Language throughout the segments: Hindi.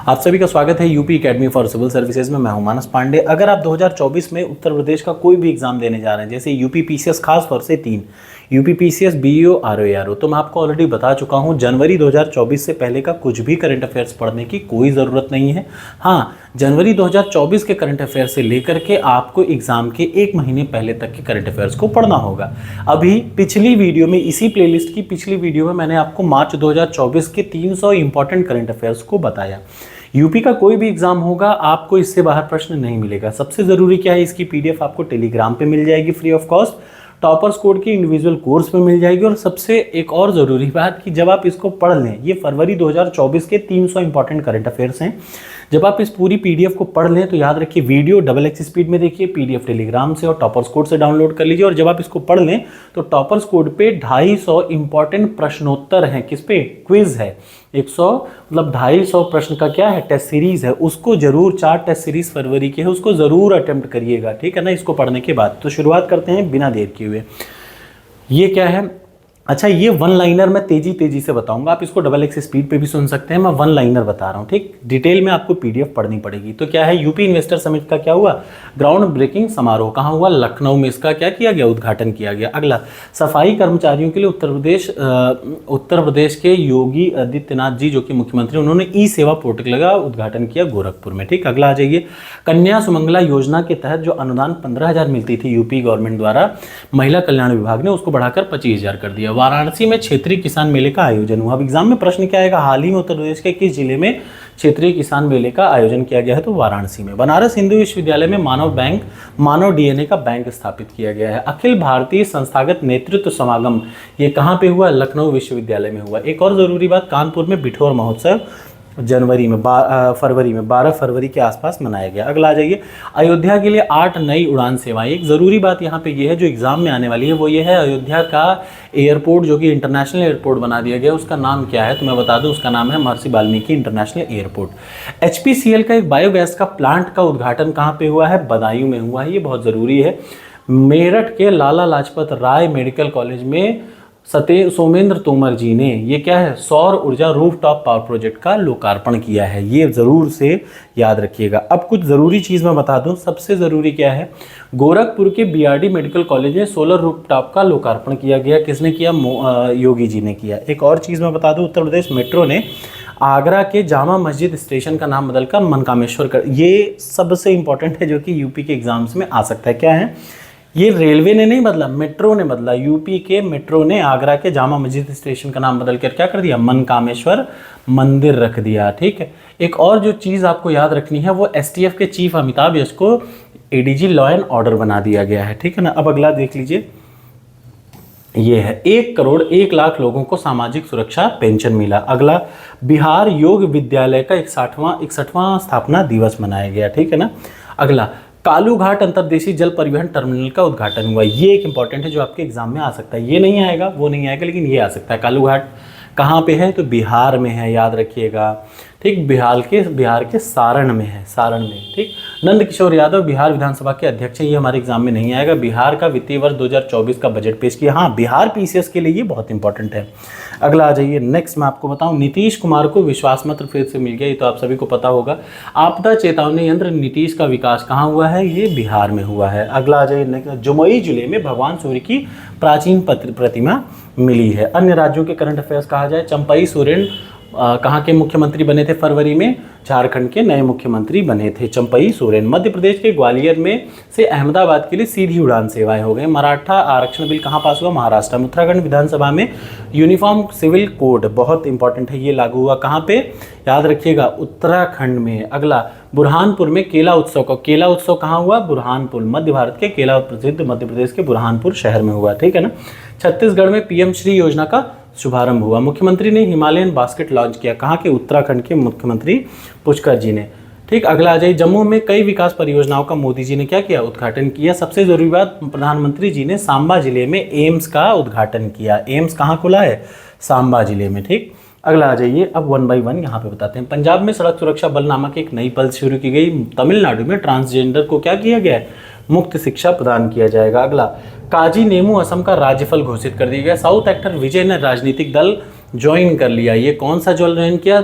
आप सभी का स्वागत है UP academy for civil services में। मैं हूं मानस पांडे। अगर आप 2024 में उत्तर प्रदेश का कोई भी एग्जाम देने जा रहे हैं, जैसे यूपी पीसीएस, खास तौर से 3 यूपी पीसीएस, बीईओ, आरओ, तो मैं आपको ऑलरेडी बता चुका हूं, जनवरी 2024 से पहले का कुछ भी करंट अफेयर्स पढ़ने की कोई ज़रूरत नहीं है। हाँ, जनवरी 2024 के करंट अफेयर्स से लेकर के आपको एग्जाम के 1 महीने पहले तक के करंट अफेयर्स को पढ़ना होगा। अभी पिछली वीडियो में, इसी प्लेलिस्ट की पिछली वीडियो में मैंने आपको मार्च 2024 के 300 इंपॉर्टेंट करंट अफेयर्स को बताया। यूपी का कोई भी एग्जाम होगा, आपको इससे बाहर प्रश्न नहीं मिलेगा। सबसे ज़रूरी क्या है, इसकी पीडीएफ आपको टेलीग्राम पे मिल जाएगी free of cost, toppers code की इंडिविजुअल कोर्स में मिल जाएगी। और सबसे एक और ज़रूरी बात कि जब आप इसको पढ़ लें, ये फरवरी 2024 के 300 इंपॉर्टेंट करंट अफेयर्स हैं, जब आप इस पूरी पीडीएफ को पढ़ लें तो याद रखिए वीडियो XX स्पीड में देखिए, पीडीएफ टेलीग्राम से और टॉपर्स कोड से डाउनलोड कर लीजिए। और जब आप इसको पढ़ लें तो टॉपर्स कोड पे 250 इंपॉर्टेंट प्रश्नोत्तर हैं। किस पे? क्विज है। 250 प्रश्न का क्या है, टेस्ट सीरीज है। उसको जरूर, 4 टेस्ट सीरीज फरवरी के है, उसको जरूर अटेम्प्ट करिएगा, ठीक है ना, इसको पढ़ने के बाद। तो शुरुआत करते हैं बिना देर किए हुए। ये क्या है? अच्छा, ये वन लाइनर मैं तेजी से बताऊंगा, आप इसको XX स्पीड पे भी सुन सकते हैं। मैं वन लाइनर बता रहा हूँ, ठीक। डिटेल में आपको पीडीएफ पढ़नी पड़ेगी। तो क्या है, यूपी इन्वेस्टर समिट का क्या हुआ? ग्राउंड ब्रेकिंग समारोह कहाँ हुआ? लखनऊ में। इसका क्या किया गया? उद्घाटन किया गया। अगला, सफाई कर्मचारियों के लिए उत्तर प्रदेश के योगी आदित्यनाथ जी, जो कि मुख्यमंत्री, उन्होंने ई सेवा पोर्टल का उद्घाटन किया गोरखपुर में, ठीक। अगला आ जाइए, कन्या सुमंगला योजना के तहत जो अनुदान 15,000 मिलती थी यूपी गवर्नमेंट द्वारा, महिला कल्याण विभाग ने उसको बढ़ाकर 25,000 कर दिया। वाराणसी में क्षेत्रीय किसान मेले का आयोजन हुआ। अब एग्जाम में प्रश्न क्या आएगा, हाल ही में उत्तर प्रदेश के किस जिले में क्षेत्रीय किसान मेले का आयोजन किया गया है? तो वाराणसी में। बनारस हिंदू विश्वविद्यालय में मानव डीएनए का बैंक स्थापित किया गया है। अखिल भारतीय संस्थागत नेतृत्व समागम, ये कहाँ पे हुआ? लखनऊ विश्वविद्यालय में हुआ। एक और जरूरी बात, कानपुर में बिठोर महोत्सव फरवरी में 12 फरवरी के आसपास मनाया गया। अगला आ जाइए, अयोध्या के लिए 8 नई उड़ान सेवाएं। एक ज़रूरी बात यहाँ पे ये है जो एग्जाम में आने वाली है, वो ये है अयोध्या का एयरपोर्ट जो कि इंटरनेशनल एयरपोर्ट बना दिया गया, उसका नाम क्या है? तो मैं बता दूं, उसका नाम है महर्षि वाल्मीकि इंटरनेशनल एयरपोर्ट। HPCL का एक बायोगैस का प्लांट का उद्घाटन कहाँ पे हुआ है? बदायूं में हुआ है। ये बहुत ज़रूरी है। मेरठ के लाला लाजपत राय मेडिकल कॉलेज में सोमेंद्र तोमर जी ने, ये क्या है, सौर ऊर्जा रूफटॉप पावर प्रोजेक्ट का लोकार्पण किया है। ये जरूर से याद रखिएगा। अब कुछ ज़रूरी चीज़ मैं बता दूं, सबसे ज़रूरी क्या है, गोरखपुर के BRD मेडिकल कॉलेज में सोलर रूफटॉप का लोकार्पण किया गया। किसने किया? योगी जी ने किया। एक और चीज़ मैं बता दूं, उत्तर प्रदेश मेट्रो ने आगरा के जामा मस्जिद स्टेशन का नाम बदलकर मनकामेश्वर कर, ये सबसे इंपॉर्टेंट है जो कि यूपी के एग्जाम्स में आ सकता है। क्या है ये? रेलवे ने नहीं बदला, मेट्रो ने बदला। यूपी के मेट्रो ने आगरा के जामा मस्जिद स्टेशन का नाम बदलकर क्या कर दिया? मनकामेश्वर मंदिर रख दिया, ठीक है। एक और जो चीज़ आपको याद रखनी है, वो STF के चीफ अमिताभ यश को ADG लॉ एंड ऑर्डर बना दिया गया है, ठीक है ना। अब अगला देख लीजिए, ये है 1 करोड़ 1 लाख लोगों को सामाजिक सुरक्षा पेंशन मिला। अगला, बिहार योग विद्यालय का 61वां स्थापना दिवस मनाया गया, ठीक है ना। अगला, कालूघाट अंतर्देशीय जल परिवहन टर्मिनल का उद्घाटन हुआ। ये एक इंपॉर्टेंट है जो आपके एग्जाम में आ सकता है। ये नहीं आएगा, वो नहीं आएगा, लेकिन ये आ सकता है। कालूघाट कहाँ पे है? तो बिहार में है, याद रखिएगा, ठीक। बिहार के सारण में है, सारण में, ठीक। नंद किशोर यादव बिहार विधानसभा के अध्यक्ष हैं। ये हमारे एग्जाम में नहीं आएगा। बिहार का वित्तीय वर्ष 2024 का बजट पेश किया। हाँ, बिहार PCS के लिए ये बहुत इंपॉर्टेंट है। अगला आ जाइए, नेक्स्ट मैं आपको बताऊं, नीतीश कुमार को विश्वास मत फिर से मिल गया। ये तो आप सभी को पता होगा। आपदा चेतावनी यंत्र नीतीश का विकास कहाँ हुआ है? ये बिहार में हुआ है। अगला आ जाइए, जमुई जिले में भगवान सूर्य की प्राचीन प्रतिमा मिली है। अन्य राज्यों के करंट अफेयर्स कहा जाए, चंपई सोरेन कहाँ के मुख्यमंत्री बने थे फरवरी में? झारखंड के नए मुख्यमंत्री बने थे चंपई सोरेन। मध्य प्रदेश के ग्वालियर में से अहमदाबाद के लिए सीधी उड़ान सेवाएं हो गई। मराठा आरक्षण बिल कहाँ पास हुआ? महाराष्ट्र में। उत्तराखंड विधानसभा में यूनिफॉर्म सिविल कोड, बहुत इंपॉर्टेंट है, ये लागू हुआ कहाँ पे? याद रखिएगा, उत्तराखंड में। अगला, बुरहानपुर में केला उत्सव कहाँ हुआ? बुरहानपुर, मध्य भारत के केला प्रसिद्ध मध्य प्रदेश के बुरहानपुर शहर में हुआ, ठीक है ना। छत्तीसगढ़ में PM श्री योजना का शुभारंभ हुआ। मुख्यमंत्री ने हिमालयन बास्केट लॉन्च किया। कहाँ के? उत्तराखंड के मुख्यमंत्री पुष्कर जी ने, ठीक। अगला आ जाइए, जम्मू में कई विकास परियोजनाओं का मोदी जी ने क्या किया? उद्घाटन किया। सबसे जरूरी बात, प्रधानमंत्री जी ने सांबा जिले में एम्स का उद्घाटन किया। एम्स कहाँ खुला है? सांबा जिले में, ठीक। अगला आ जाइए, अब 1 बाय 1 यहाँ पे बताते हैं। पंजाब में सड़क सुरक्षा बल नामक एक नई पल शुरू की गई। तमिलनाडु में ट्रांसजेंडर को क्या किया गया है? मुफ्त शिक्षा प्रदान किया जाएगा। अगला, काजी नेमू असम का राज्यफल घोषित कर दिया गया। साउथ एक्टर विजय ने राजनीतिक दल ज्वाइन कर लिया। ये कौन सा ज्वाइन किया?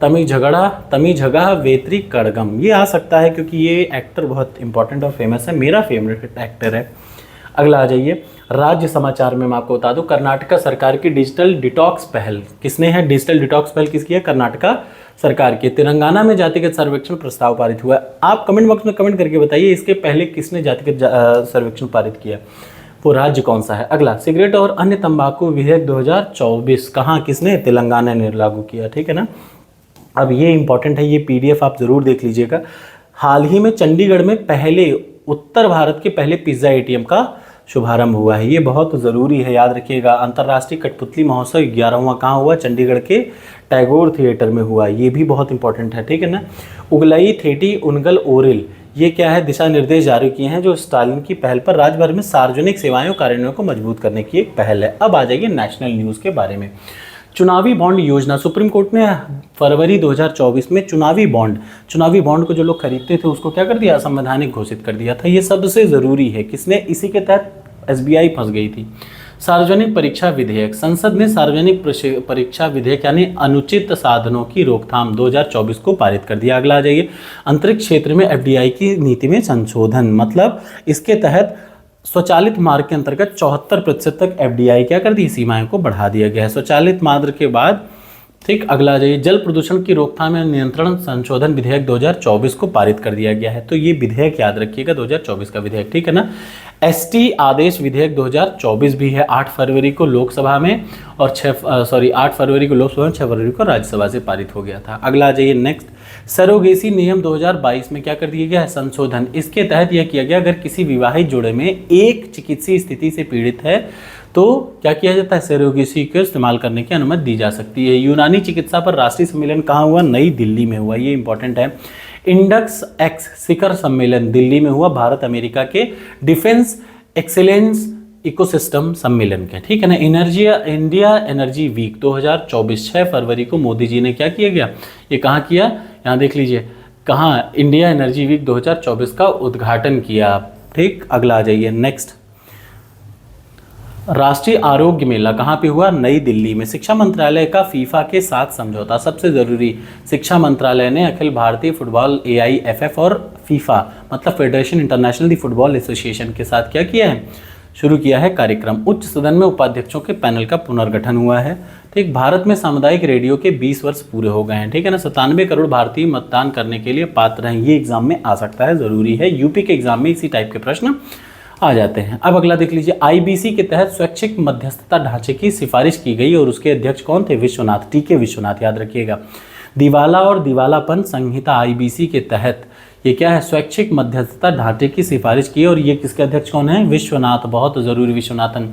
तमी झगड़ा वेत्री कड़गम, ये आ सकता है क्योंकि ये एक्टर बहुत इंपॉर्टेंट और फेमस है, मेरा फेवरेट एक्टर है। अगला आ जाइए, राज्य समाचार में मैं आपको बता दूं, कर्नाटका सरकार की डिजिटल डिटॉक्स पहल, किसने है डिजिटल डिटॉक्स पहल किसकी है? कर्नाटका सरकार की। तेलंगाना में जातिगत सर्वेक्षण प्रस्ताव पारित हुआ है। आप कमेंट बॉक्स में कमेंट करके बताइए इसके पहले किसने जातिगत सर्वेक्षण पारित किया, वो राज्य कौन सा है। अगला, सिगरेट और अन्य तंबाकू विधेयक 2024 कहाँ किसने? तेलंगाना ने लागू किया, ठीक है ना। अब ये इंपॉर्टेंट है, ये पीडीएफ आप जरूर देख लीजिएगा। हाल ही में चंडीगढ़ में पहले उत्तर भारत के पहले पिज्जा एटीएम का शुभारंभ हुआ है, ये बहुत ज़रूरी है, याद रखिएगा। अंतर्राष्ट्रीय कठपुतली महोत्सव 11वां कहाँ हुआ? चंडीगढ़ के टैगोर थिएटर में हुआ, ये भी बहुत इंपॉर्टेंट है, ठीक है ना। उगलई थेटी उनगल ओरिल, ये क्या है? दिशा निर्देश जारी किए हैं जो स्टालिन की पहल पर राज्य भर में सार्वजनिक सेवाएं और कार्यान्वयन को मजबूत करने की एक पहल है। अब आ जाइए नेशनल न्यूज़ के बारे में। चुनावी बॉन्ड योजना, सुप्रीम कोर्ट ने फरवरी 2024 में चुनावी बॉन्ड को जो लोग खरीदते थे उसको क्या कर दिया? असंवैधानिक घोषित कर दिया था। ये सबसे ज़रूरी है, किसने? इसी के तहत एसबीआई फंस गई थी। सार्वजनिक परीक्षा विधेयक, संसद ने सार्वजनिक परीक्षा विधेयक यानी अनुचित साधनों की रोकथाम 2024 को पारित कर दिया। अगला आ जाइए, अंतरिक्ष क्षेत्र में एफडीआई की नीति में संशोधन, मतलब इसके तहत स्वचालित मार्ग के अंतर्गत 74% तक एफडीआई क्या कर दी? सीमाएं को बढ़ा दिया गया है स्वचालित मार्ग के बाद, ठीक। अगला आ जाइए, जल प्रदूषण की रोकथाम एवं नियंत्रण संशोधन विधेयक 2024 को पारित कर दिया गया है। तो ये विधेयक याद रखिएगा, 2024 का विधेयक, ठीक है ना। एसटी आदेश विधेयक 2024 भी है, 8 फरवरी को लोकसभा में और 8 फरवरी को लोकसभा में, 6 फरवरी को राज्यसभा से पारित हो गया था। अगला आ जाइए नेक्स्ट, सरोगेसी नियम 2022 में क्या कर दिया गया है? संशोधन। इसके तहत यह किया गया, अगर किसी विवाहित जोड़े में एक चिकित्सीय स्थिति से पीड़ित है तो क्या किया जाता है? सरोगेसी को इस्तेमाल करने की अनुमति दी जा सकती है। यूनानी चिकित्सा पर राष्ट्रीय सम्मेलन कहाँ हुआ? नई दिल्ली में हुआ, ये इंपॉर्टेंट है। इंडक्स एक्स शिखर सम्मेलन दिल्ली में हुआ, भारत अमेरिका के डिफेंस एक्सीलेंस इकोसिस्टम सम्मेलन के, ठीक है ना। इंडिया एनर्जी वीक 2024 6 फरवरी को मोदी जी ने क्या किया गया? ये कहाँ किया? यहाँ देख लीजिए, कहाँ? इंडिया एनर्जी वीक 2024 का उद्घाटन किया, ठीक। अगला आ जाइए नेक्स्ट, राष्ट्रीय आरोग्य मेला कहाँ पे हुआ? नई दिल्ली में। शिक्षा मंत्रालय का फीफा के साथ समझौता, सबसे ज़रूरी, शिक्षा मंत्रालय ने अखिल भारतीय फुटबॉल AIFF और फीफा मतलब फेडरेशन इंटरनेशनल दी फुटबॉल एसोसिएशन के साथ क्या किया है? शुरू किया है कार्यक्रम। उच्च सदन में उपाध्यक्षों के पैनल का पुनर्गठन हुआ है, ठीक। भारत में सामुदायिक रेडियो के 20 वर्ष पूरे हो गए हैं, ठीक है ना। 97 करोड़ भारतीय मतदान करने के लिए पात्र हैं, ये एग्जाम में आ सकता है, ज़रूरी है। यूपी के एग्जाम में इसी टाइप के प्रश्न आ जाते हैं। अब अगला देख लीजिए, आईबीसी के तहत स्वैच्छिक मध्यस्थता ढांचे की सिफारिश की गई और उसके अध्यक्ष कौन थे? विश्वनाथ, TK विश्वनाथ, याद रखिएगा। दिवाला और दिवालापन संहिता आईबीसी के तहत ये क्या है? स्वैच्छिक मध्यस्थता ढांचे की सिफारिश की और ये किसके अध्यक्ष कौन है? विश्वनाथ, बहुत जरूरी, विश्वनाथन।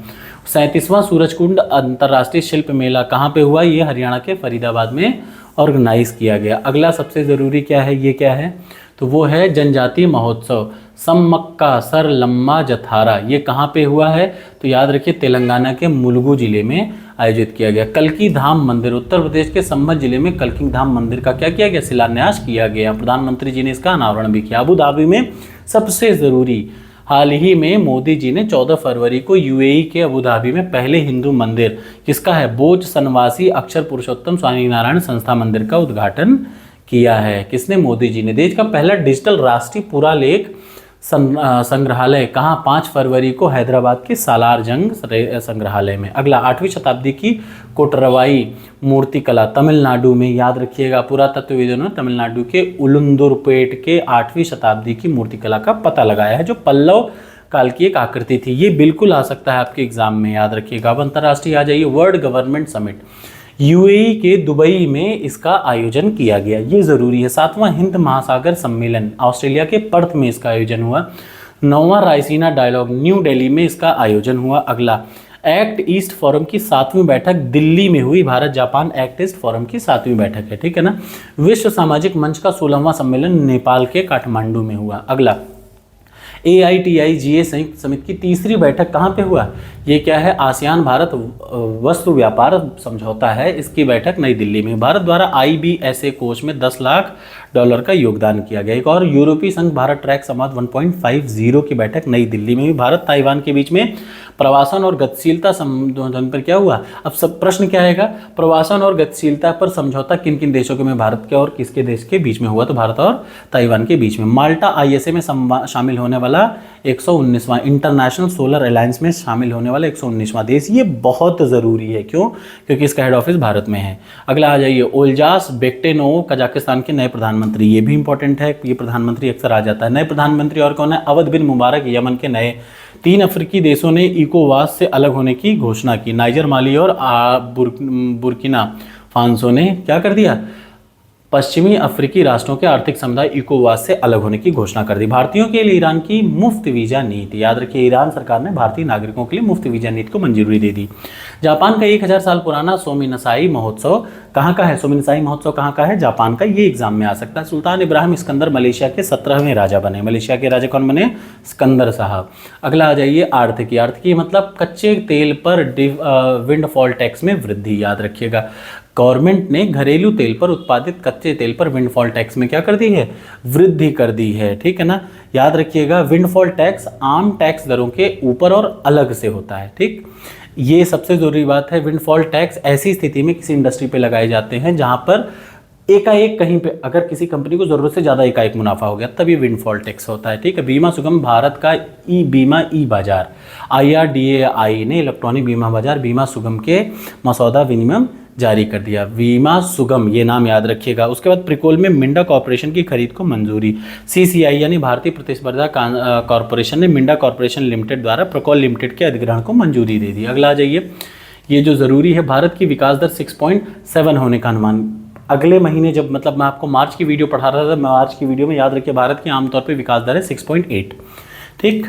37वां सूरजकुंड अंतर्राष्ट्रीय शिल्प मेला कहाँ पे हुआ? ये हरियाणा के फरीदाबाद में ऑर्गेनाइज किया गया। अगला सबसे ज़रूरी क्या है? ये क्या है? तो वो है जनजातीय महोत्सव सम्मक्का सर लम्मा जथारा, ये कहाँ पे हुआ है? तो याद रखिए तेलंगाना के मुलुगु जिले में आयोजित किया गया। कल्की धाम मंदिर, उत्तर प्रदेश के संभल जिले में कल्की धाम मंदिर का क्या किया गया? शिलान्यास किया गया। प्रधानमंत्री जी ने इसका अनावरण भी किया। अबू धाबी में सबसे ज़रूरी, हाल ही में मोदी जी ने 14 फरवरी को UAE के अबू धाबी में पहले हिंदू मंदिर किसका है? बोझ सनवासी अक्षर पुरुषोत्तम स्वामी नारायण संस्था मंदिर का उद्घाटन किया है। किसने? मोदी जी ने। देश का पहला डिजिटल राष्ट्रीय पुरालेख संग्रहालय कहाँ? 5 फरवरी को हैदराबाद के सालार जंग संग्रहालय में। अगला 8वीं शताब्दी की कोटरवाई मूर्तिकला तमिलनाडु में, याद रखिएगा। पुरातत्वविदों ने तमिलनाडु के उलुंदुरपेट के 8वीं शताब्दी की मूर्तिकला का पता लगाया है जो पल्लव काल की एक आकृति थी। ये बिल्कुल आ सकता है आपके एग्जाम में, याद रखिएगा। अब अंतर्राष्ट्रीय आ जाइए, वर्ल्ड गवर्नमेंट समिट UAE के दुबई में इसका आयोजन किया गया, ये ज़रूरी है। 7वां हिंद महासागर सम्मेलन ऑस्ट्रेलिया के पर्थ में इसका आयोजन हुआ। 9वां रायसीना डायलॉग न्यू दिल्ली में इसका आयोजन हुआ। अगला एक्ट ईस्ट फोरम की 7वीं बैठक दिल्ली में हुई। Bharat Japan act east forum की 7वीं बैठक है, ठीक है ना। विश्व सामाजिक मंच का 16वां सम्मेलन नेपाल के काठमांडू में हुआ। अगला AITI-GA संयुक्त समिति की 3री बैठक कहाँ पे हुआ? ये क्या है? आसियान भारत वस्तु व्यापार समझौता है, इसकी बैठक नई दिल्ली में। भारत द्वारा IBSA कोष में $10 लाख का योगदान किया गया। एक और यूरोपीय संघ भारत ट्रैक संवाद 1.50 की बैठक नई दिल्ली में हुई। भारत ताइवान के बीच में प्रवासन और गतिशीलता समझौते पर क्या हुआ। अब सब प्रश्न क्या आएगा, प्रवासन और गतिशीलता पर समझौता किन किन देशों के में, भारत के और किसके देश के बीच में हुआ, तो भारत और ताइवान के बीच में। माल्टा आईएसए में शामिल होने वाला 119वां, इंटरनेशनल सोलर अलायंस में शामिल होने वाला 119वां देश। ये बहुत ज़रूरी है, क्यों, क्योंकि इसका हेड ऑफिस भारत में है। अगला आ जाइए, ओल्जास बेक्टेनोव कजाकिस्तान के नए प्रधानमंत्री, ये भी इंपॉर्टेंट है, ये प्रधानमंत्री अक्सर आ जाता है। नए प्रधानमंत्री और कौन है, अवध बिन मुबारक यमन के नए। 3 अफ्रीकी देशों ने इकोवास से अलग होने की घोषणा की, नाइजर, माली और बुर्किना फासो ने क्या कर दिया, पश्चिमी अफ्रीकी राष्ट्रों के आर्थिक समुदाय इकोवास से अलग होने की घोषणा कर दी। भारतीयों के लिए ईरान की मुफ्त वीजा नीति, याद रखिए ईरान सरकार ने भारतीय नागरिकों के लिए मुफ्त वीजा नीति को मंजूरी दे दी। जापान का 1000 साल पुराना सोमिनसाई महोत्सव कहाँ का है, सोमिनसाई महोत्सव कहाँ का है, जापान का, ये एग्जाम में आ सकता है। सुल्तान इब्राहिम सिकंदर मलेशिया के 17वें राजा बने, मलेशिया के राजा कौन बने, सिकंदर साहब। अगला आ जाइए, आर्थिकी, आर्थिकी मतलब कच्चे तेल पर विंडफॉल टैक्स में वृद्धि, याद रखिएगा। गवर्नमेंट ने घरेलू तेल पर उत्पादित कच्चे तेल पर विंडफॉल टैक्स में क्या कर दी है, वृद्धि कर दी है, ठीक है ना। याद रखिएगा, विंडफॉल टैक्स आम टैक्स दरों के ऊपर और अलग से होता है, ठीक, ये सबसे जरूरी बात है। विंडफॉल टैक्स ऐसी स्थिति में किसी इंडस्ट्री पे लगाए जाते हैं जहां पर एकाएक कहीं पे अगर किसी कंपनी को जरूरत से ज़्यादा एकाएक मुनाफा हो गया, तब ये विंडफॉल टैक्स होता है, ठीक है। बीमा सुगम भारत का ई बीमा ई बाजार, IRDAI ने इलेक्ट्रॉनिक बीमा बाजार बीमा सुगम के मसौदा विनियम जारी कर दिया। बीमा सुगम, ये नाम याद रखिएगा। उसके बाद प्रिकोल में मिंडा कॉर्पोरेशन की खरीद को मंजूरी, CCI यानी भारतीय प्रतिस्पर्धा कॉर्पोरेशन ने मिंडा कॉर्पोरेशन लिमिटेड द्वारा प्रिकोल लिमिटेड के अधिग्रहण को मंजूरी दे दी। अगला आ जाइए, ये जो ज़रूरी है, भारत की विकास दर 6.7 होने का अनुमान। अगले महीने जब मतलब मैं आपको मार्च की वीडियो पढ़ा रहा था, मार्च की वीडियो में याद रखिए भारत की आमतौर पर विकास दर है 6.8, ठीक।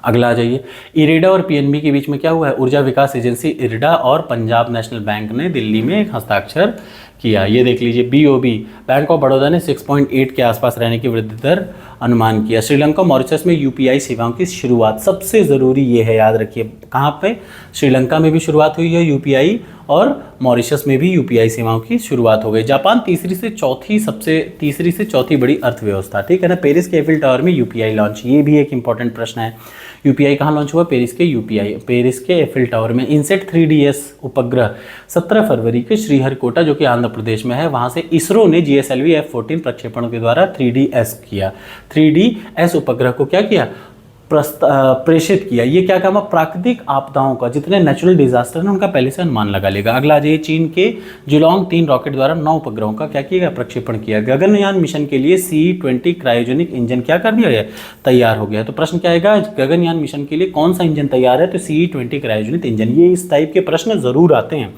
अगला आ जाइए, इरेडा और PNB के बीच में क्या हुआ है, ऊर्जा विकास एजेंसी इरेडा और पंजाब नेशनल बैंक ने दिल्ली में एक हस्ताक्षर किया। ये देख लीजिए, BOB बैंक ऑफ बड़ौदा ने 6.8 के आसपास रहने की वृद्धि दर अनुमान किया। श्रीलंका मॉरिशस में UPI सेवाओं की शुरुआत, सबसे ज़रूरी ये है, याद रखिए, कहाँ पे, श्रीलंका में भी शुरुआत हुई है UPI और मॉरिशस में भी UPI सेवाओं की शुरुआत हो गई। जापान तीसरी से चौथी बड़ी अर्थव्यवस्था, ठीक है ना। पेरिस के एफिल टावर में UPI लॉन्च, ये भी एक इंपॉर्टेंट प्रश्न है। UPI कहाँ लॉन्च हुआ, पेरिस के एफिल टावर में। इनसेट 3DS उपग्रह 17 फरवरी के श्रीहरिकोटा जो कि आंध्र प्रदेश में है, वहाँ से इसरो ने GSLV F-14 प्रक्षेपण के द्वारा 3DS किया। 3DS उपग्रह को क्या किया, प्रेषित किया। ये क्या काम है, प्राकृतिक आपदाओं का, जितने नेचुरल डिजास्टर हैं उनका पहले से अनुमान लगा लेगा। अगला आ जाइए, चीन के जुलोंग 3 रॉकेट द्वारा 9 उपग्रहों का क्या किया, प्रक्षेपण किया। गगनयान मिशन के लिए CE-20 क्रायोजेनिक इंजन क्या कर दिया है, तैयार हो गया। तो प्रश्न क्या आएगा, गगनयान मिशन के लिए कौन सा इंजन तैयार है, तो CE-20 क्रायोजेनिक इंजन। ये इस टाइप के प्रश्न जरूर आते हैं।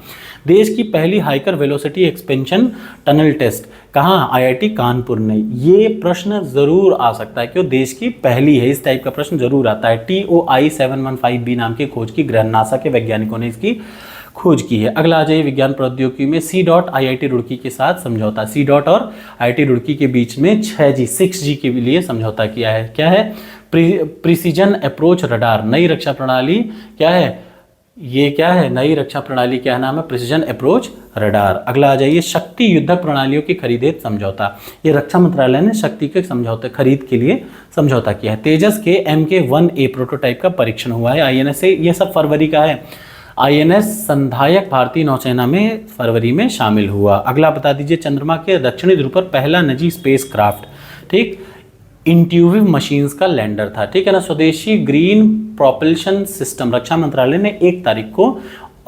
देश की पहली hyper velocity expansion tunnel test कहाँ, IIT कानपुर ने। ये प्रश्न जरूर आ सकता है, क्यों, देश की पहली है, इस टाइप का प्रश्न जरूर आता है। TOI 715B नाम के खोज की ग्रहण, नासा के वैज्ञानिकों ने इसकी खोज की है। अगला आ जाइए, विज्ञान प्रौद्योगिकी में C.IIT रुड़की के साथ समझौता। C. और IIT रुड़की के बीच में 6G के लिए समझौता किया है। क्या है, प्रिसीजन अप्रोच रडार, नई रक्षा प्रणाली क्या है, ये क्या है, नई रक्षा प्रणाली, क्या नाम है, प्रिसीजन अप्रोच रडार। अगला आ जाइए, शक्ति युद्धक प्रणालियों की खरीद हेतु समझौता, ये रक्षा मंत्रालय ने शक्ति के समझौते खरीद के लिए समझौता किया है। तेजस के MK-1A प्रोटोटाइप का परीक्षण हुआ है INS से, ये सब फरवरी का है। INS संधायक भारतीय नौसेना में फरवरी में शामिल हुआ। अगला बता दीजिए, चंद्रमा के दक्षिणी ध्रुव पर पहला निजी स्पेस क्राफ्ट, ठीक, इंट्यूटिव मशीन्स का लैंडर था, ठीक है ना। स्वदेशी ग्रीन प्रोपल्शन सिस्टम रक्षा मंत्रालय ने 1 तारीख को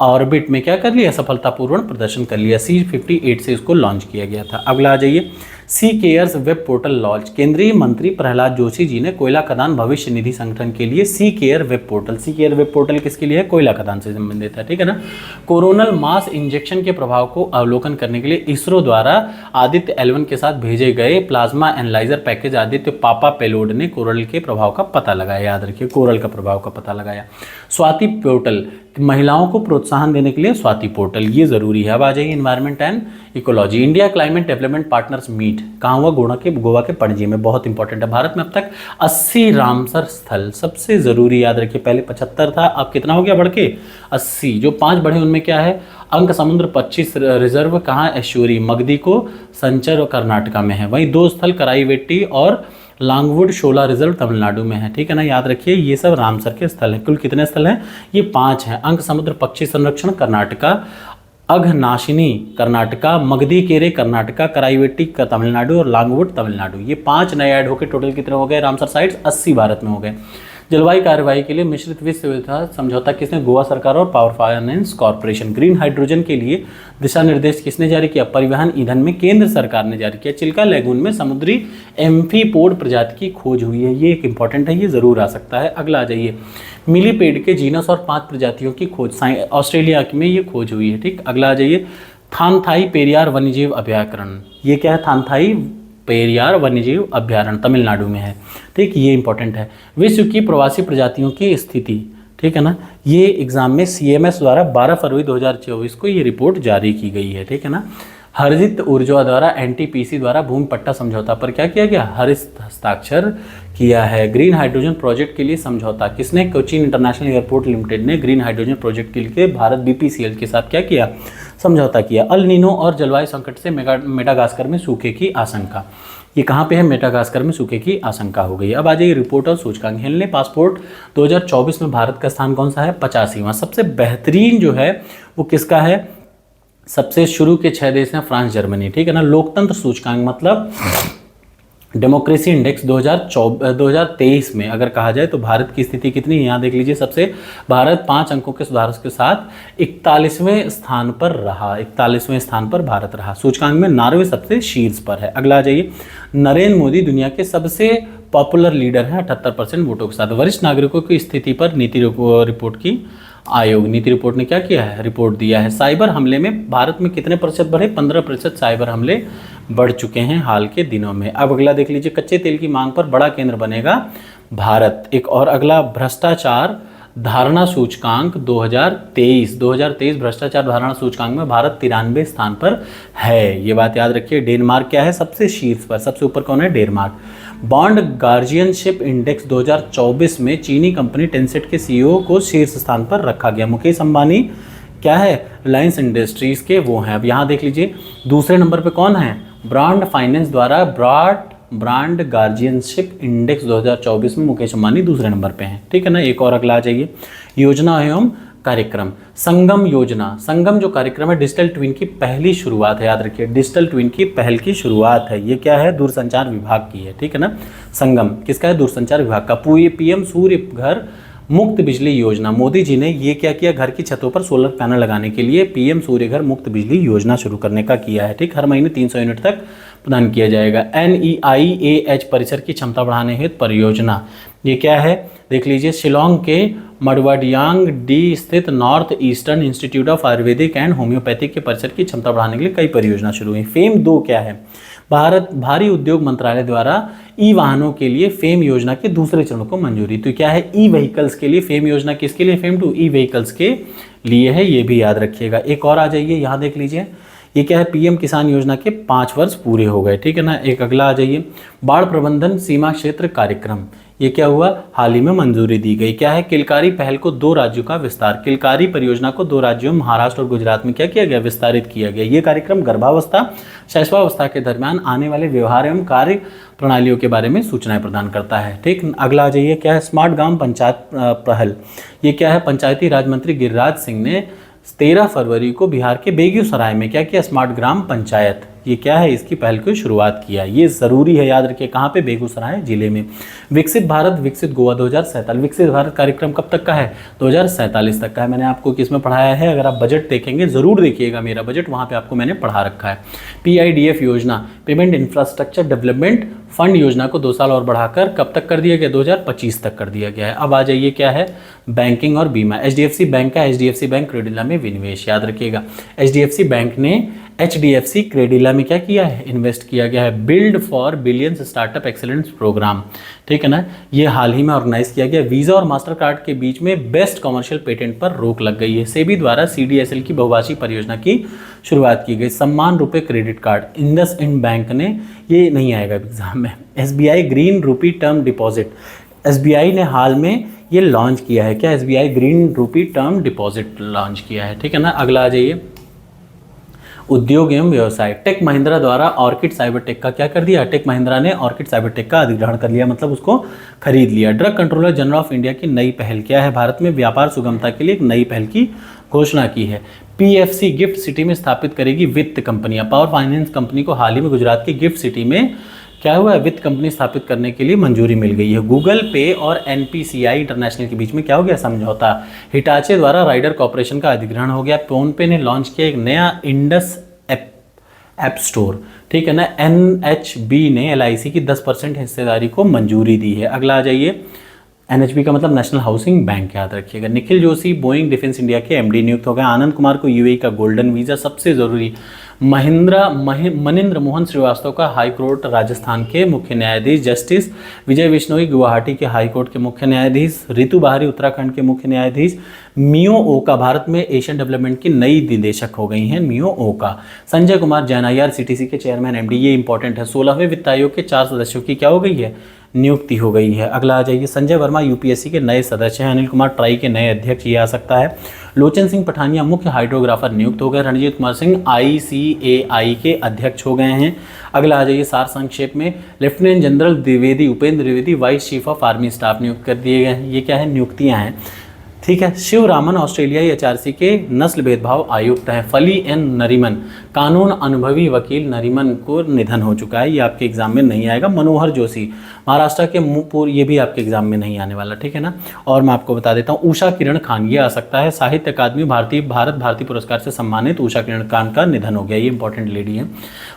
ऑर्बिट में क्या कर लिया, सफलतापूर्वक प्रदर्शन कर लिया। C-58 से इसको लॉन्च किया गया था। अगला आ जाइए, सी केयर्स वेब पोर्टल लॉन्च, केंद्रीय मंत्री प्रहलाद जोशी जी ने कोयला खदान भविष्य निधि संगठन के लिए सी केयर वेब पोर्टल किसके लिए है, कोयला खदान से संबंधित है, ठीक है ना। कोरोनल मास इंजेक्शन के प्रभाव को अवलोकन करने के लिए इसरो द्वारा आदित्य L1 के साथ भेजे गए प्लाज्मा एनालाइजर पैकेज आदित्य पापा पेलोड ने कोरल के प्रभाव का पता लगाया, याद रखिए कोरल का प्रभाव का पता लगाया। स्वाति पोर्टल, महिलाओं को प्रोत्साहन देने के लिए स्वाति पोर्टल, ये जरूरी है। अब आ जाइए environment and ecology, India climate development partners meet कहाँ हुआ, गोवा के पणजी में, बहुत इंपॉर्टेंट है। भारत में अब तक 80 रामसर स्थल, सबसे जरूरी याद रखिए, पहले 75 था, अब कितना हो गया बढ़ के 80, जो 5 बढ़े उनमें क्या है, अंक समुद्र 25 रिजर्व कहाँ, एश्वरी मगधी को संचर और कर्नाटका में है, वहीं 2 स्थल कराईवेट्टी और लांगवुड शोला रिजर्व तमिलनाडु में है, ठीक है ना। याद रखिए ये सब रामसर के स्थल हैं। कुल कितने स्थल हैं? ये 5 हैं। अंक समुद्र पक्षी संरक्षण कर्नाटका, अघनाशिनी कर्नाटका, मगधीकेरे कर्नाटका, कराईवेट्टी तमिलनाडु और लांगवुड तमिलनाडु। ये 5 नए ऐड होकर टोटल कितने हो गए? रामसर साइट्स 80 भारत में हो गए। जलवायु कार्यवाही के लिए मिश्रित वित्त सुविधा समझौता किसने? गोवा सरकार और power finance corporation. Green hydrogen के लिए दिशा निर्देश किसने जारी किया? परिवहन ईंधन में केंद्र सरकार ने जारी किया। चिल्का लेगून में समुद्री एम्फीपोड प्रजाति की खोज हुई है। ये एक इंपॉर्टेंट है, ये जरूर आ सकता है। अगला आ जाइए, मिलीपेड के जीनस और 5 प्रजातियों की खोज ऑस्ट्रेलिया में ये खोज हुई है, ठीक। अगला आ जाइए, थानथाई पेरियार वन्यजीव अभ्यारण्य। ये क्या है? थानथाई पेरियार वन्यजीव अभ्यारण्य तमिलनाडु में है, ठीक। ये इंपॉर्टेंट है। विश्व की प्रवासी प्रजातियों की स्थिति, ठीक है ना। ये एग्जाम में CMS द्वारा 12 फरवरी 2024 को ये रिपोर्ट जारी की गई है, ठीक है ना। हरित ऊर्जा द्वारा NTPC द्वारा भूमि पट्टा समझौता पर क्या किया गया? हस्ताक्षर किया है। ग्रीन हाइड्रोजन प्रोजेक्ट के लिए समझौता किसने? कोचीन इंटरनेशनल एयरपोर्ट लिमिटेड ने ग्रीन हाइड्रोजन प्रोजेक्ट के लिए भारत BPCL के साथ क्या किया? समझौता किया। अल नीनो और जलवायु संकट से मेडागास्कर में सूखे की आशंका। ये कहाँ पे है? मेडागास्कर में सूखे की आशंका हो गई। अब आ जाइए रिपोर्ट और सूचकांक। हेनले पासपोर्ट 2024 में भारत का स्थान कौन सा है? 85वां। सबसे बेहतरीन जो है वो किसका है? सबसे शुरू के 6 देश हैं फ्रांस, जर्मनी, ठीक है ना। लोकतंत्र सूचकांक मतलब डेमोक्रेसी इंडेक्स 2023 में अगर कहा जाए तो भारत की स्थिति कितनी है? यहाँ देख लीजिए, सबसे भारत 5 अंकों के सुधार के साथ 41वें स्थान पर रहा। 41वें स्थान पर भारत रहा। सूचकांक में 9वें सबसे शीर्ष पर है। अगला आ जाइए, नरेंद्र मोदी दुनिया के सबसे पॉपुलर लीडर हैं 78% वोटों के साथ। वरिष्ठ नागरिकों की स्थिति पर नीति रिपोर्ट की आयोग, नीति रिपोर्ट ने क्या किया है? रिपोर्ट दिया है। साइबर हमले में भारत में कितने प्रतिशत बढ़े? 15% साइबर हमले बढ़ चुके हैं हाल के दिनों में। अब अगला देख लीजिए, कच्चे तेल की मांग पर बड़ा केंद्र बनेगा भारत। एक और अगला, भ्रष्टाचार धारणा सूचकांक 2023 भ्रष्टाचार धारणा सूचकांक में भारत 93वें स्थान पर है। ये बात याद रखिए। डेनमार्क क्या है? सबसे शीर्ष पर। सबसे ऊपर कौन है? डेनमार्क। बॉन्ड गार्जियनशिप इंडेक्स 2024 में चीनी कंपनी टेंसेट के CEO को शीर्ष स्थान पर रखा गया। मुकेश अंबानी क्या है? रिलायंस इंडस्ट्रीज के वो हैं। अब यहाँ देख लीजिए, दूसरे नंबर पे कौन है? ब्रांड फाइनेंस द्वारा ब्रांड गार्जियनशिप इंडेक्स 2024 में मुकेश अंबानी दूसरे नंबर पे हैं, ठीक है ना। एक और अगला आ जाइए, योजना एवं कार्यक्रम। संगम योजना, संगम जो कार्यक्रम है डिजिटल ट्विन की पहली शुरुआत है। याद रखिए, डिजिटल ट्विन की पहल की शुरुआत है। ये क्या है? दूरसंचार विभाग की है, ठीक है ना। संगम किसका है? दूरसंचार विभाग का। PM सूर्य घर मुफ्त बिजली योजना, मोदी जी ने ये क्या किया? घर की छतों पर सोलर पैनल लगाने के लिए PM सूर्य घर मुफ्त बिजली योजना शुरू करने का किया है, ठीक। हर महीने 300 यूनिट तक प्रदान किया जाएगा। NEIAH परिसर की क्षमता बढ़ाने हेतु परियोजना, ये क्या है? देख लीजिए, शिलोंग के मडवाडियांग डी स्थित north eastern institute of Ayurvedic and homeopathic के परिसर की क्षमता बढ़ाने के लिए कई परियोजना शुरू हुई। फेम 2 क्या है? भारत भारी उद्योग मंत्रालय द्वारा वाहनों के लिए फेम योजना के दूसरे चरण को मंजूरी। तो क्या है? व्हीकल्स के लिए फेम योजना। किसके लिए? फेम 2 व्हीकल्स के लिए है, ये भी याद रखिएगा। एक और आ जाइए, यहाँ देख लीजिए, ये क्या है? PM किसान योजना के 5 वर्ष पूरे हो गए, ठीक है ना। एक अगला आ जाइए, बाढ़ प्रबंधन सीमा क्षेत्र कार्यक्रम, ये क्या हुआ? हाल ही में मंजूरी दी गई। क्या है? किलकारी पहल को 2 राज्यों का विस्तार। किलकारी परियोजना को 2 राज्यों महाराष्ट्र और गुजरात में क्या किया गया? विस्तारित किया गया। ये कार्यक्रम गर्भावस्था शैशवावस्था के दरमियान आने वाले व्यवहार एवं कार्य प्रणालियों के बारे में सूचनाएं प्रदान करता है, ठीक। अगला आ जाइए, क्या है? स्मार्ट ग्राम पंचायत पहल, ये क्या है? पंचायती राज मंत्री गिरिराज सिंह ने 13 फरवरी को बिहार के बेगूसराय में क्या किया? स्मार्ट ग्राम पंचायत, ये क्या है? इसकी पहल की शुरुआत किया। ये ज़रूरी है, याद रखिए। कहाँ पे? बेगूसराय जिले में। विकसित भारत विकसित गोवा 2047। विकसित भारत कार्यक्रम कब तक का है? 2047 तक का है। मैंने आपको किस में पढ़ाया है? अगर आप बजट देखेंगे, ज़रूर देखिएगा मेरा बजट, वहाँ पे आपको मैंने पढ़ा रखा है। PIDF योजना, पेमेंट इंफ्रास्ट्रक्चर डेवलपमेंट फंड योजना को 2 साल और बढ़ाकर कब तक कर दिया गया? 2025 तक कर दिया गया है। अब आ जाइए, क्या है? बैंकिंग और बीमा। HDFC बैंक का HDFC बैंक क्रेडिला में विनिवेश, याद रखिएगा। HDFC बैंक ने HDFC क्रेडिला में क्या किया है? इन्वेस्ट किया गया है। Build for billions startup excellence programme, ठीक है ना। ये हाल ही में ऑर्गेनाइज किया गया। वीज़ा और मास्टर कार्ड के बीच में बेस्ट कमर्शियल पेटेंट पर रोक लग गई है। सेबी द्वारा CDSL की बहुभाषी परियोजना की शुरुआत की गई। सम्मान रुपए क्रेडिट कार्ड, इंडसइंड बैंक ने, ये नहीं आएगा एग्जाम में। SBI ग्रीन रूपी टर्म डिपॉजिट, SBI ने हाल में ये लॉन्च किया है। क्या? SBI ग्रीन रूपी टर्म डिपॉजिट लॉन्च किया है, ठीक है ना। अगला आ जाइए, उद्योग एवं व्यवसाय, टेक महिंद्रा द्वारा ऑर्किड साइबरटेक का क्या कर दिया, टेक महिंद्रा ने ऑर्किड साइबरटेक का अधिग्रहण कर लिया, मतलब उसको खरीद लिया। Drug controller general of India की नई पहल क्या है, भारत में व्यापार सुगमता के लिए एक नई पहल की घोषणा की है। पीएफसी गिफ्ट सिटी में स्थापित करेगी वित्त कंपनियां, पावर फाइनेंस कंपनी को हाल ही में गुजरात की गिफ्ट सिटी में क्या हुआ है, वित्त कंपनी स्थापित करने के लिए मंजूरी मिल गई है। गूगल पे और एनपीसीआई इंटरनेशनल के बीच में क्या हो गया, समझौता। हिटाचे द्वारा राइडर कॉर्पोरेशन का अधिग्रहण हो गया। फोनपे ने लॉन्च किया एक नया इंडस ऐप स्टोर, ठीक है ना। एनएचबी ने एलआईसी की 10% हिस्सेदारी को मंजूरी दी है। अगला आ जाइए, एनएचबी का मतलब नेशनल हाउसिंग बैंक, याद रखिएगा। Nikhil Joshi Boeing defence India के एमडी नियुक्त हो गए। आनंद कुमार को यूएई का गोल्डन वीजा, सबसे जरूरी। मनिंद्र मोहन श्रीवास्तव का हाई कोर्ट राजस्थान के मुख्य न्यायाधीश। जस्टिस विजय बिश्नोई गुवाहाटी के हाई कोर्ट के मुख्य न्यायाधीश। रितु बाहरी उत्तराखंड के मुख्य न्यायाधीश। मियो ओका भारत में एशियन डेवलपमेंट की नई निदेशक हो गई हैं, मियो ओका। संजय कुमार जैन आईआरसीटीसी के चेयरमैन एमडी, ये इंपॉर्टेंट है। 16वें वित्त आयोग के 4 सदस्यों की क्या हो गई है, नियुक्ति हो गई है। अगला आ जाइए, संजय वर्मा यूपीएससी के नए सदस्य हैं। अनिल कुमार ट्राई के नए अध्यक्ष, ये आ सकता है। लोचन सिंह पठानिया मुख्य हाइड्रोग्राफर नियुक्त हो गए। रणजीत कुमार सिंह आईसीएआई के अध्यक्ष हो गए हैं। अगला आ जाइए, सार संक्षेप में lieutenant general Dwivedi, Upendra Dwivedi vice chief of army staff नियुक्त कर दिए गए हैं। ये क्या है, नियुक्तियां हैं, ठीक है। शिवरामन ऑस्ट्रेलियाई एचआरसी के नस्ल भेदभाव आयुक्त हैं। फली एन नरीमन कानून अनुभवी वकील, नरीमन को निधन हो चुका है, ये आपके एग्जाम में नहीं आएगा। मनोहर जोशी महाराष्ट्र के मुंहपुर, ये भी आपके एग्जाम में नहीं आने वाला, ठीक है ना। और मैं आपको बता देता हूँ, उषा किरण खान, ये आ सकता है। साहित्य अकादमी भारत भारती पुरस्कार से सम्मानित उषा किरण खान का निधन हो गया, ये इंपॉर्टेंट लेडी है।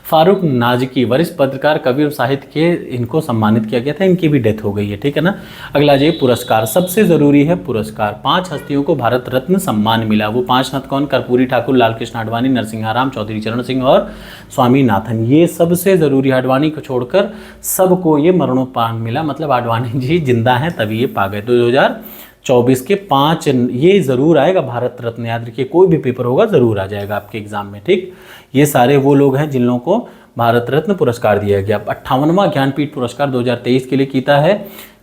फारूक नाजकी वरिष्ठ पत्रकार, कवि और साहित्य के, इनको सम्मानित किया गया था, इनकी भी डेथ हो गई है, ठीक है ना। अगला जाइए, पुरस्कार, सबसे जरूरी है पुरस्कार। 5 हस्तियों को भारत रत्न सम्मान मिला। वो 5 नत कौन, कर्पूरी ठाकुर, लालकृष्ण आडवाणी, नरसिंहाराम, चौधरी चरण सिंह और स्वामीनाथन। ये सबसे जरूरी, आडवाणी को छोड़कर सबको ये मरणोपरांत मिला, मतलब आडवाणी जी जिंदा हैं तभी ये पा गए। तो 2024 के 5 ये जरूर आएगा भारत रत्न, याद रखिए, कोई भी पेपर होगा जरूर आ जाएगा आपके एग्जाम में, ठीक। ये सारे वो लोग हैं जिन लोगों को भारत रत्न पुरस्कार दिया गया। 58वां ज्ञानपीठ पुरस्कार 2023 के लिए कीता है,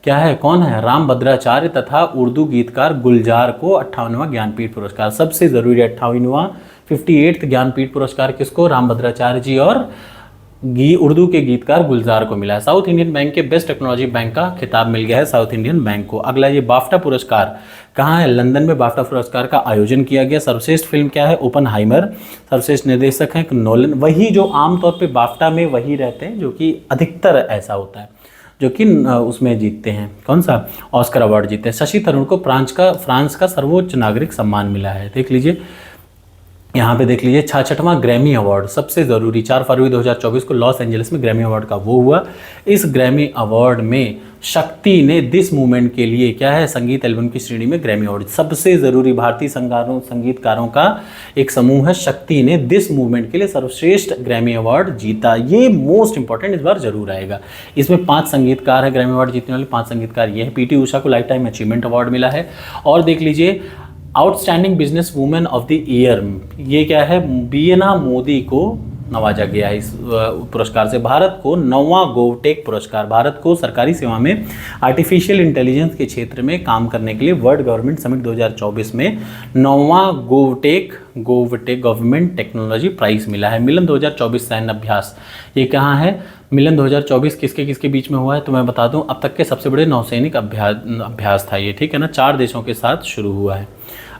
क्या है, कौन है, राम भद्राचार्य तथा उर्दू गीतकार गुलजार को 58वां ज्ञानपीठ पुरस्कार। सबसे जरूरी 58वां 58th ज्ञानपीठ पुरस्कार किसको, राम भद्राचार्य जी और उर्दू के गीतकार गुलजार को मिला है। साउथ इंडियन बैंक के बेस्ट टेक्नोलॉजी बैंक का खिताब मिल गया है साउथ इंडियन बैंक को। अगला ये बाफ्टा पुरस्कार कहाँ है, लंदन में बाफ्टा पुरस्कार का आयोजन किया गया। सर्वश्रेष्ठ फिल्म क्या है, ओपनहाइमर। सर्वश्रेष्ठ निर्देशक हैं नोलन, वही जो आमतौर पे बाफ्टा में वही रहते हैं, जो कि अधिकतर ऐसा होता है, जो कि उसमें जीतते हैं, कौन सा, ऑस्कर अवार्ड जीते हैं। शशि थरूर को फ्रांस का सर्वोच्च नागरिक सम्मान मिला है, देख लीजिए यहाँ पे, देख लीजिए। 66वां ग्रैमी अवार्ड, सबसे ज़रूरी, 4 फरवरी 2024 को लॉस एंजलिस में ग्रैमी अवार्ड का वो हुआ। इस ग्रैमी अवार्ड में शक्ति ने दिस मूवमेंट के लिए क्या है, संगीत एल्बम की श्रेणी में ग्रैमी अवार्ड, सबसे ज़रूरी भारतीय संगीतकारों का एक समूह है, शक्ति ने दिस मूवमेंट के लिए सर्वश्रेष्ठ ग्रैमी अवार्ड जीता। ये मोस्ट इंपॉर्टेंट इस बार जरूर आएगा। इसमें 5 संगीतकार है ग्रैमी अवार्ड जीतने वाले, 5 संगीतकार ये है। पीटी उषा को लाइफ टाइम अचीवमेंट अवार्ड मिला है। और देख लीजिए, outstanding business women of the year, ये क्या है, बीना मोदी को नवाजा गया है इस पुरस्कार से। भारत को 9वां गोवटेक पुरस्कार, भारत को सरकारी सेवा में आर्टिफिशियल इंटेलिजेंस के क्षेत्र में काम करने के लिए वर्ल्ड गवर्नमेंट समिट 2024 में 9वां गोवटेक गवर्नमेंट टेक्नोलॉजी प्राइज मिला है। मिलन 2024 सैन्य अभ्यास, ये कहाँ है, मिलन 2024 किसके किसके बीच में हुआ है, तो मैं बता दूं, अब तक के सबसे बड़े नौसैनिक अभ्यास था ये, ठीक है ना। 4 देशों के साथ शुरू हुआ है।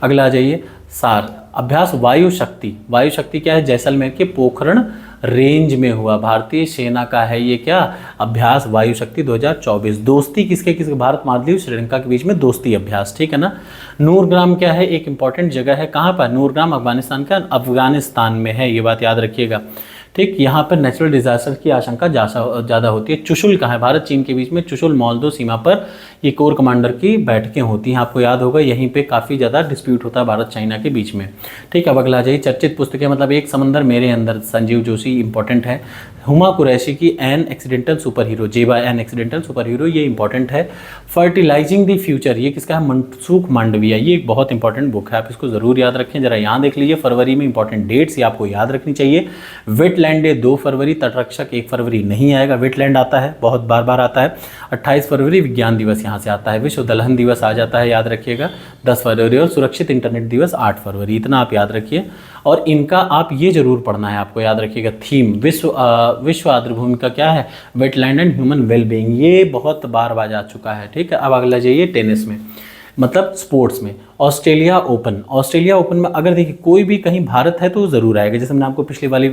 अगला आ जाइए, सार अभ्यास वायु शक्ति। वायु शक्ति क्या है, जैसलमेर के पोखरण रेंज में हुआ, भारतीय सेना का है ये क्या, अभ्यास वायु शक्ति 2024। दोस्ती किसके किसके, भारत मालदीव श्रीलंका के बीच में दोस्ती अभ्यास, ठीक है ना। नूरग्राम क्या है, एक इंपॉर्टेंट जगह है, कहाँ पर, नूरग्राम अफगानिस्तान में है, ये बात याद रखिएगा, ठीक। यहाँ पर नेचुरल डिजास्टर की आशंका ज़्यादा होती है। चुशुल कहाँ है, भारत चीन के बीच में चुशुल मोल्दो सीमा पर ये कोर कमांडर की बैठकें होती हैं, आपको याद होगा, यहीं पे काफ़ी ज़्यादा डिस्प्यूट होता है भारत चाइना के बीच में, ठीक। अब अगला जाइए, चर्चित पुस्तकें, मतलब एक समंदर मेरे अंदर, संजीव जोशी इंपॉर्टेंट है। हुमा कुरैशी की एन एक्सीडेंटल सुपर हीरो, जेबा एन एक्सीडेंटल सुपर हीरो, ये इंपॉर्टेंट है। फर्टिलाइजिंग द फ्यूचर, ये किसका है, मनसुख मांडविया, ये एक बहुत इंपॉर्टेंट बुक है, आप इसको जरूर याद रखें। जरा यहाँ देख लीजिए, फरवरी में इंपॉर्टेंट डेट्स ये आपको याद रखनी चाहिए। वेट वेटलैंड डे 2 फरवरी, तटरक्षक 1 फरवरी नहीं आएगा, वेटलैंड आता है, बहुत बार बार आता है। 28 फरवरी विज्ञान दिवस यहाँ से आता है, विश्व दलहन दिवस आ जाता है, याद रखिएगा 10 फरवरी, और सुरक्षित इंटरनेट दिवस 8 फरवरी, इतना आप याद रखिए। और इनका आप ये जरूर पढ़ना है, आपको याद रखिएगा थीम, विश्व आर्द्रभूमि का क्या है, वेटलैंड एंड ह्यूमन वेलबींग, ये बहुत बार बार आ चुका है, ठीक है। अब अगला जाइए टेनिस में, मतलब स्पोर्ट्स में, ऑस्ट्रेलिया ओपन। ऑस्ट्रेलिया ओपन में अगर देखिए कोई भी कहीं भारत है तो ज़रूर आएगा, जैसे मैंने आपको पिछली वाली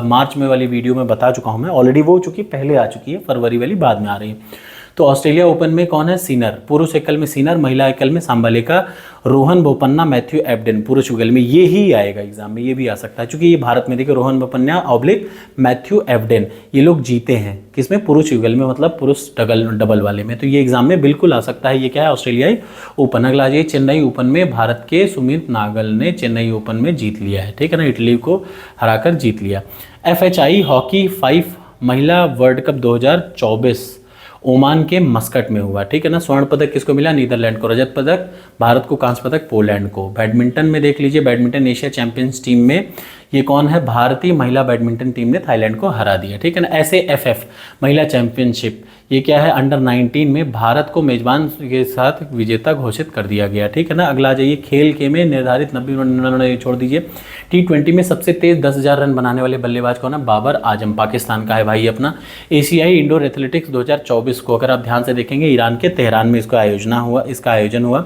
मार्च में वाली वीडियो में बता चुका हूँ मैं ऑलरेडी, वो चुकी पहले आ चुकी है, फरवरी वाली बाद में आ रही है। तो ऑस्ट्रेलिया ओपन में कौन है, सीनर, पुरुष एकल में सीनर, महिला एकल में सांबालेका, रोहन बोपन्ना, मैथ्यू एबडेन, पुरुष युगल में, ये ही आएगा एग्जाम में, ये भी आ सकता है, क्योंकि ये भारत में देखिए Rohan Bopanna oblique Matthew Ebden, ये लोग जीते हैं किसमें, पुरुष युगल में, मतलब पुरुष डबल वाले में, तो ये एग्जाम में बिल्कुल आ सकता है। ये क्या है, ऑस्ट्रेलियाई ओपन। अगला आ जाइए चेन्नई ओपन में, भारत के सुमित नागल ने चेन्नई ओपन में जीत लिया है, ठीक है ना, इटली को हराकर जीत लिया। FHI हॉकी 5 महिला वर्ल्ड कप 2024 ओमान के मस्कट में हुआ, ठीक है ना। स्वर्ण पदक किसको मिला, नीदरलैंड को, रजत पदक भारत को, कांस्य पदक पोलैंड को। बैडमिंटन में देख लीजिए, बैडमिंटन एशिया चैंपियंस टीम में ये कौन है, भारतीय महिला बैडमिंटन टीम ने थाईलैंड को हरा दिया, ठीक है ना। ऐसे FF महिला चैंपियनशिप, ये क्या है, अंडर 19 में भारत को मेजबान के साथ विजेता घोषित कर दिया गया, ठीक है ना। अगला जाइए खेल के में निर्धारित 90 मिनट छोड़ दीजिए। T20 में सबसे तेज 10,000 रन बनाने वाले बल्लेबाज कौन है, बाबर आजम, पाकिस्तान का है भाई अपना। एशियाई इंडोर एथलेटिक्स 2024 को अगर आप ध्यान से देखेंगे ईरान के तेहरान में इसका आयोजन हुआ।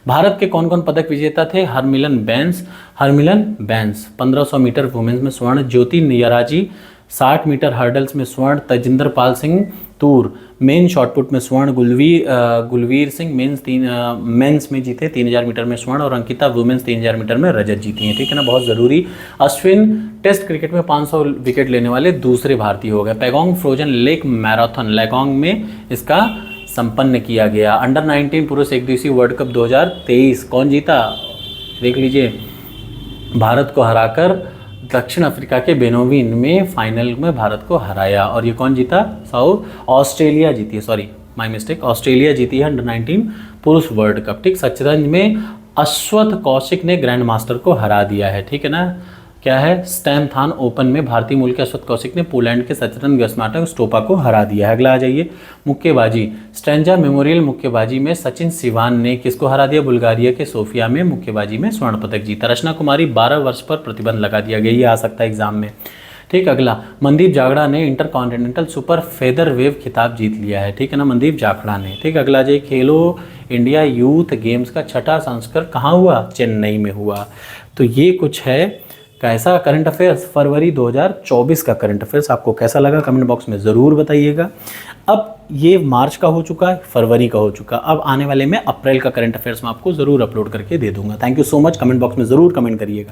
भारत के कौन कौन पदक विजेता थे, हरमिलन बैंस 1500 मीटर वुमेन्स में स्वर्ण, ज्योति नियराजी 60 मीटर हर्डल्स में स्वर्ण, तजिंदर पाल सिंह तूर मेन शॉटपुट में स्वर्ण, गुलवीर सिंह मेंस में जीते 3000 मीटर में स्वर्ण, और अंकिता वुमेन्स 3000 मीटर में रजत जीती हैं, ठीक है ना, बहुत ज़रूरी। अश्विन टेस्ट क्रिकेट में 500 विकेट लेने वाले दूसरे भारतीय हो गए। पैगोंग फ्रोजन लेक मैराथन लैगोंग में इसका संपन्न किया गया। अंडर 19 पुरुष एक दिवसीय वर्ल्ड कप 2023 कौन जीता, देख लीजिए, भारत को हराकर दक्षिण अफ्रीका के बेनोविन में फाइनल में भारत को हराया, और ये कौन जीता, ऑस्ट्रेलिया जीती है, सॉरी माय मिस्टेक, ऑस्ट्रेलिया जीती है अंडर 19 पुरुष वर्ल्ड कप, ठीक। शतरंज में अश्वथ कौशिक ने ग्रैंड मास्टर को हरा दिया है, ठीक है ना। क्या है, स्टैमथान ओपन में भारतीय मूल के अश्वथ कौशिक ने पोलैंड के सचरन गस्माटा स्टोपा को हरा दिया है। अगला आ जाइए मुक्केबाजी, स्ट्रेंजा मेमोरियल मुक्केबाजी में सचिन सिवान ने किसको हरा दिया, बुल्गारिया के सोफिया में मुक्केबाजी में स्वर्ण पदक जीता। रचना कुमारी 12 वर्ष पर प्रतिबंध लगा दिया गया, ये आ सकता है एग्जाम में, ठीक। अगला मनदीप जाखड़ा ने इंटरकॉन्टिनेंटल सुपर फेदर वेव खिताब जीत लिया है, ठीक है ना, मनदीप जाखड़ा ने, ठीक। अगला जाइए खेलो इंडिया यूथ गेम्स का 6ठा संस्करण कहाँ हुआ, चेन्नई में हुआ। तो ये कुछ है कैसा करंट अफेयर्स, फरवरी 2024 का करंट अफेयर्स आपको कैसा लगा कमेंट बॉक्स में ज़रूर बताइएगा। अब ये मार्च का हो चुका है, फरवरी का हो चुका, अब आने वाले में अप्रैल का करंट अफेयर्स मैं आपको ज़रूर अपलोड करके दे दूंगा। Thank you so much, comment box में ज़रूर कमेंट करिएगा।